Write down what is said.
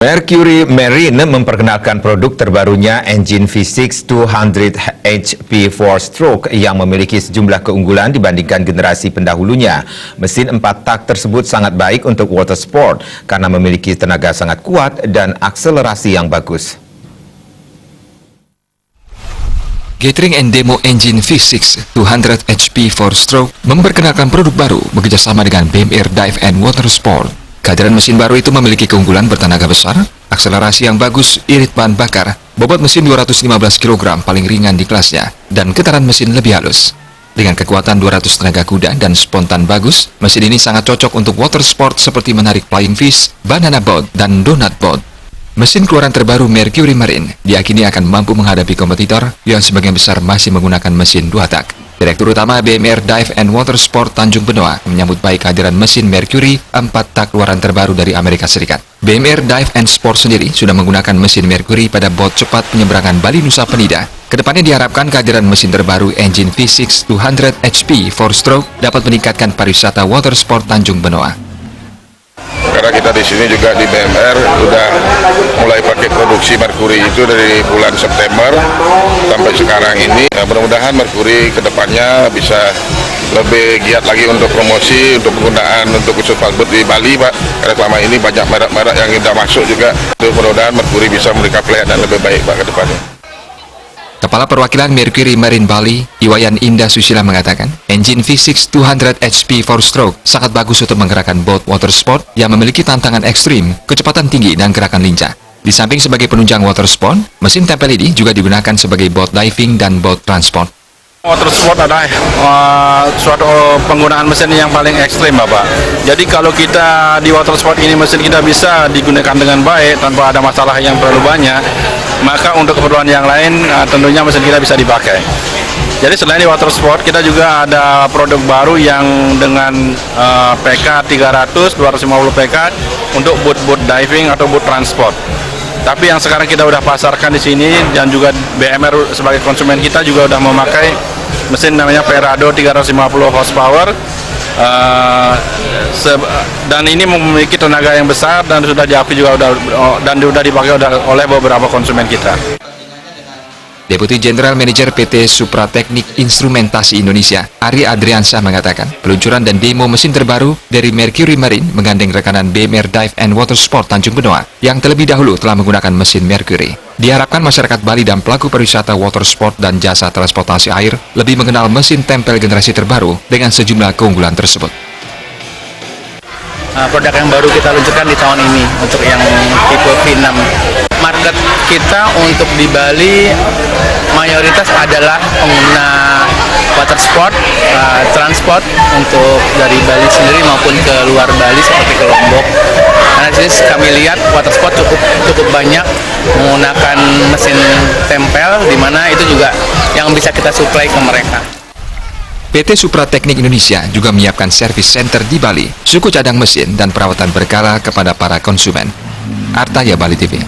Mercury Marine memperkenalkan produk terbarunya Engine V6 200 HP 4-stroke yang memiliki sejumlah keunggulan dibandingkan generasi pendahulunya. Mesin 4 tak tersebut sangat baik untuk water sport karena memiliki tenaga sangat kuat dan akselerasi yang bagus. Gathering and Demo Engine V6 200 HP 4-stroke memperkenalkan produk baru bekerjasama dengan BMR Dive and Water Sport. Kehadiran mesin baru itu memiliki keunggulan bertenaga besar, akselerasi yang bagus, irit bahan bakar, bobot mesin 215 kg paling ringan di kelasnya, dan getaran mesin lebih halus. Dengan kekuatan 200 tenaga kuda dan spontan bagus, mesin ini sangat cocok untuk water sport seperti menarik flying fish, banana boat, dan donut boat. Mesin keluaran terbaru Mercury Marine diyakini akan mampu menghadapi kompetitor yang sebagian besar masih menggunakan mesin 2 tak. Direktur Utama BMR Dive and Water Sport Tanjung Benoa menyambut baik kehadiran mesin Mercury 4 tak keluaran terbaru dari Amerika Serikat. BMR Dive and Sport sendiri sudah menggunakan mesin Mercury pada bot cepat penyeberangan Bali Nusa Penida. Kedepannya diharapkan kehadiran mesin terbaru Engine V6 200 HP 4-stroke dapat meningkatkan pariwisata water sport Tanjung Benoa. Karena kita di sini juga di BMR udah mulai pakai produksi Mercury itu dari bulan September sampai sekarang ini. Mudah-mudahan Mercury kedepannya bisa lebih giat lagi untuk promosi, untuk penggunaan untuk khusus fastboat di Bali, Pak. Karena selama ini banyak merek-merek yang sudah masuk juga. Mudah-mudahan Mercury bisa memberikan pelayanan lebih baik, Pak, ke depannya. Kepala Perwakilan Mercury Marine Bali, Iwayan Indah Susila mengatakan, Engine V6 200 HP 4-stroke sangat bagus untuk menggerakkan boat water sport yang memiliki tantangan ekstrim, kecepatan tinggi, dan gerakan lincah. Di samping sebagai penunjang water sport, mesin tempel ini juga digunakan sebagai boat diving dan boat transport. Water sport adalah suatu penggunaan mesin yang paling ekstrim, Bapak. Jadi kalau kita di water sport ini mesin kita bisa digunakan dengan baik tanpa ada masalah yang terlalu banyak, maka untuk keperluan yang lain tentunya mesin kita bisa dipakai. Jadi selain di water sport, kita juga ada produk baru yang dengan PK 300, 250 PK untuk boat diving atau boat transport. Tapi yang sekarang kita udah pasarkan di sini dan juga BMR sebagai konsumen kita juga udah memakai mesin namanya Perado 350 horsepower dan ini memiliki tenaga yang besar dan sudah diakui juga sudah dipakai oleh beberapa konsumen kita. Deputi Jenderal Manager PT Supra Teknik Instrumentasi Indonesia, Ari Adriansyah mengatakan, peluncuran dan demo mesin terbaru dari Mercury Marine menggandeng rekanan BMR Dive and Water Sport Tanjung Benoa yang terlebih dahulu telah menggunakan mesin Mercury. Diharapkan masyarakat Bali dan pelaku pariwisata water sport dan jasa transportasi air lebih mengenal mesin tempel generasi terbaru dengan sejumlah keunggulan tersebut. Produk yang baru kita luncurkan di tahun ini untuk yang tipe V6. Market kita untuk di Bali mayoritas adalah pengguna water sport, transport untuk dari Bali sendiri maupun ke luar Bali seperti ke Lombok. Karena di sini kami lihat water sport cukup banyak menggunakan mesin tempel, di mana itu juga yang bisa kita supply ke mereka. PT Supra Teknik Indonesia juga menyiapkan service center di Bali, suku cadang mesin dan perawatan berkala kepada para konsumen. Artaya Bali TV.